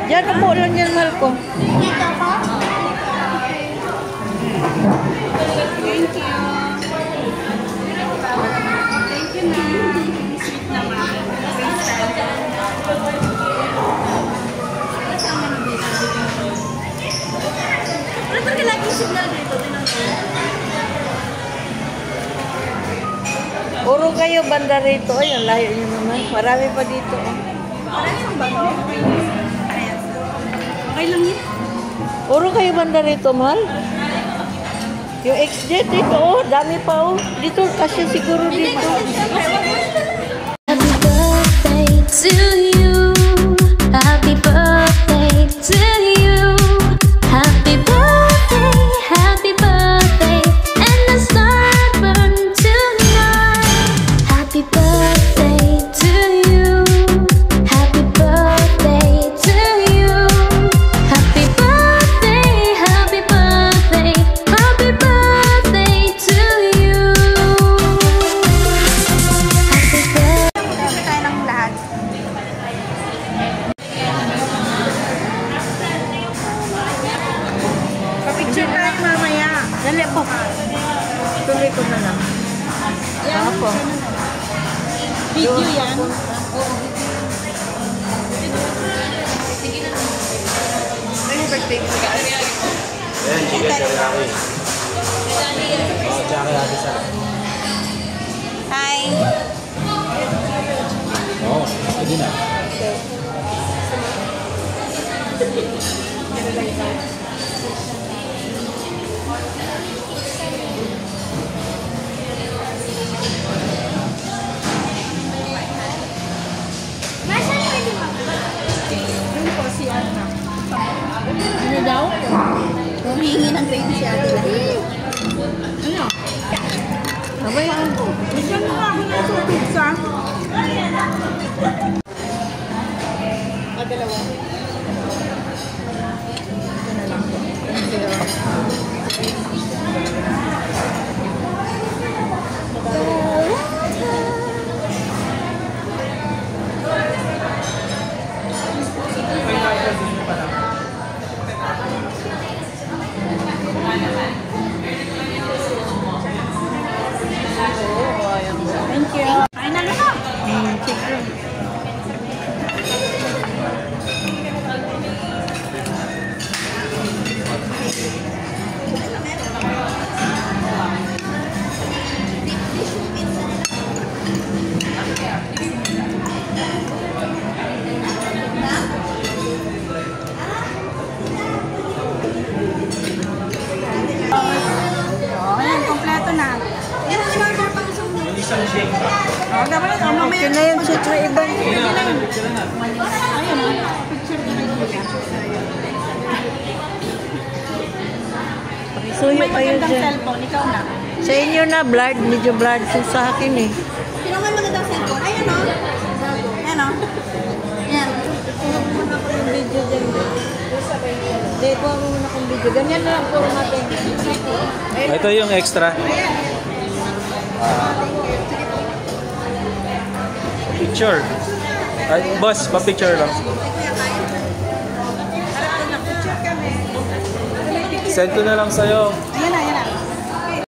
Diyan, upo lang yan, mahal ko. Dito po? Thank you. Thank you, ma'am. Sweet naman. Ano ba laging signal dito? Puro kayo banda rito. Ay, ang layo nyo naman. Marami pa dito. Okay lang yun. Puro kayo banda rito, mahal. Yung XJ dito, oh. Dami pa, oh. Dito, kasi siguro dito. Happy birthday to you. Happy birthday to you. Happy birthday, and the star burn tonight. Happy birthday to you. Happy birthday to you. Happy birthday, happy birthday, happy birthday to you. Happy birthday. Tayo ng lahat. Papicture tayo mamaya. Dali po. Tuloy ko na lang. Yan. Ako. Video yan. Ay, birthday ko. Ayan, chicken teriyaki. Oh, tsaka natin sa... Hi. Oo, pwede na. Yun po si Anna. Ano daw? Humihingi ng grade si Ate Lahi. Ano? Abay, ano? Bigyan mo ako ng sa pizza. Dalawa. Ito na lang po. Thank you. Thank you. Ay, na lang. Ayan, kompleto na. Yan ang in-order pang sumunod. Isang shake. Oh, dapat ito. Mamaya Okay na yung shit na iba. Ayun, picture na lang nila. Suyo May kayo magandang dyan. cellphone, ikaw na. Sa inyo na, blurred. Medyo blurred sa akin eh. Sino may magandang cellphone? Ayan o. Ayan o. Ayan. Muna ko yung video dyan. Hindi, kuha mo muna kong video. Ganyan na lang puro natin. Ito yung extra. Picture. Ay, boss, pa-picture lang. Picture kami. Send ko na lang sa'yo. Ayan na, ayan